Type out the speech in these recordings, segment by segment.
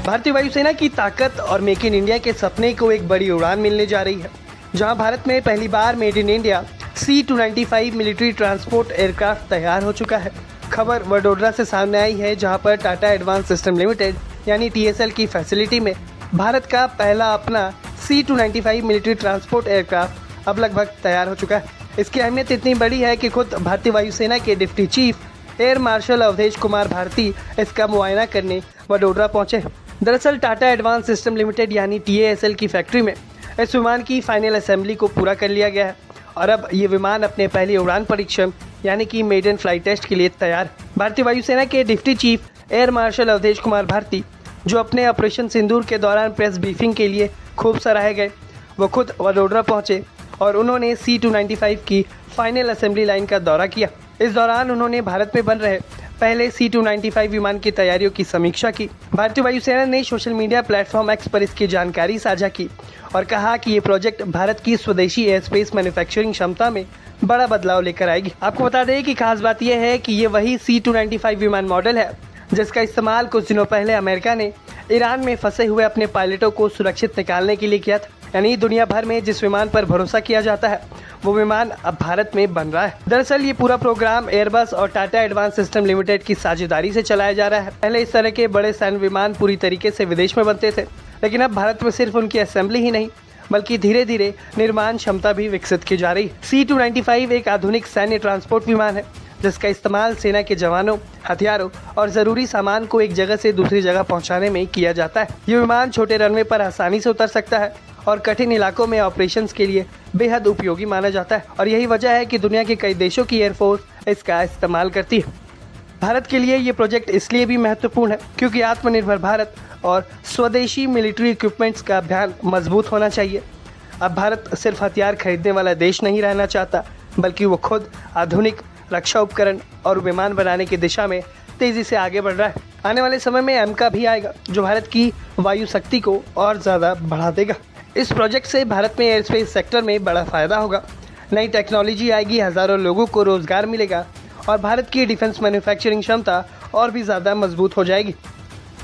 भारतीय वायुसेना की ताकत और मेक इन इंडिया के सपने को एक बड़ी उड़ान मिलने जा रही है, जहां भारत में पहली बार made in India C-295 military transport aircraft तैयार हो चुका है। खबर वडोदरा से सामने आई है, जहां पर टाटा एडवांस सिस्टम लिमिटेड यानी TSL की फैसिलिटी में भारत का पहला अपना C-295 मिलिट्री ट्रांसपोर्ट एयरक्राफ्ट अब लगभग तैयार हो चुका है। इसकी अहमियत इतनी बड़ी है कि खुद भारतीय वायुसेना के deputy chief air marshal Avdhesh Kumar Bharti इसका मुआयना करने वडोदरा पहुंचे। दरअसल टाटा एडवांस सिस्टम लिमिटेड यानी TASL की फैक्ट्री में इस विमान की फाइनल असेंबली को पूरा कर लिया गया है और अब ये विमान अपने पहले उड़ान परीक्षण यानी कि मेडन फ्लाइट टेस्ट के लिए तैयार। भारतीय वायुसेना के deputy chief air marshal Avdhesh Kumar Bharti, जो अपने ऑपरेशन सिंदूर के दौरान प्रेस ब्रीफिंग के लिए खूब सराहे गए, वो खुद वडोदरा पहुंचे और उन्होंने C-295 की फाइनल असेंबली लाइन का दौरा किया। इस दौरान उन्होंने भारत में बन रहे पहले C-295 विमान की तैयारियों की समीक्षा की। भारतीय वायुसेना ने सोशल मीडिया प्लेटफॉर्म X पर इसकी जानकारी साझा की और कहा कि ये प्रोजेक्ट भारत की स्वदेशी एयर स्पेस मैन्युफैक्चरिंग क्षमता में बड़ा बदलाव लेकर आएगी। आपको बता दें कि खास बात यह है कि ये वही C-295 विमान मॉडल है जिसका इस्तेमाल कुछ दिनों पहले अमेरिका ने ईरान में फंसे हुए अपने पायलटों को सुरक्षित निकालने के लिए किया था। यानी दुनिया भर में जिस विमान पर भरोसा किया जाता है वो विमान अब भारत में बन रहा है। दरअसल ये पूरा प्रोग्राम एयरबस और टाटा एडवांस सिस्टम लिमिटेड की साझेदारी से चलाया जा रहा है। पहले इस तरह के बड़े सैन्य विमान पूरी तरीके से विदेश में बनते थे, लेकिन अब भारत में सिर्फ उनकी असेंबली ही नहीं बल्कि धीरे धीरे निर्माण क्षमता भी विकसित की जा रही है। C-295 एक आधुनिक सैन्य ट्रांसपोर्ट विमान है जिसका इस्तेमाल सेना के जवानों, हथियारों और ज़रूरी सामान को एक जगह से दूसरी जगह पहुंचाने में किया जाता है। ये विमान छोटे रनवे पर आसानी से उतर सकता है और कठिन इलाकों में ऑपरेशंस के लिए बेहद उपयोगी माना जाता है और यही वजह है कि दुनिया के कई देशों की एयरफोर्स इसका इस्तेमाल करती है। भारत के लिए ये प्रोजेक्ट इसलिए भी महत्वपूर्ण है क्योंकि आत्मनिर्भर भारत और स्वदेशी मिलिट्री इक्विपमेंट्स का अभियान मजबूत होना चाहिए। अब भारत सिर्फ हथियार खरीदने वाला देश नहीं रहना चाहता, बल्कि वो खुद आधुनिक रक्षा उपकरण और विमान बनाने की दिशा में तेज़ी से आगे बढ़ रहा है। आने वाले समय में AMCA भी आएगा जो भारत की वायु शक्ति को और ज़्यादा बढ़ा देगा। इस प्रोजेक्ट से भारत में एयर स्पेस सेक्टर में बड़ा फ़ायदा होगा। नई टेक्नोलॉजी आएगी, हज़ारों लोगों को रोज़गार मिलेगा और भारत की डिफेंस मैन्युफैक्चरिंग क्षमता और भी ज़्यादा मजबूत हो जाएगी।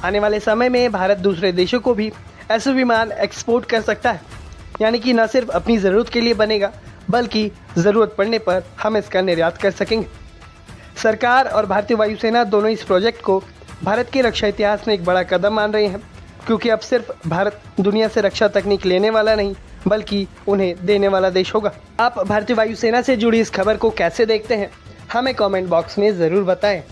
आने वाले समय में भारत दूसरे देशों को भी ऐसे विमान एक्सपोर्ट कर सकता है, यानी कि न सिर्फ अपनी ज़रूरत के लिए बनेगा बल्कि ज़रूरत पड़ने पर हम इसका निर्यात कर सकेंगे। सरकार और भारतीय वायुसेना दोनों इस प्रोजेक्ट को भारत के रक्षा इतिहास में एक बड़ा कदम मान रहे हैं, क्योंकि अब सिर्फ भारत दुनिया से रक्षा तकनीक लेने वाला नहीं बल्कि उन्हें देने वाला देश होगा। आप भारतीय वायुसेना से जुड़ी इस खबर को कैसे देखते हैं, हमें कमेंट बॉक्स में ज़रूर बताएं।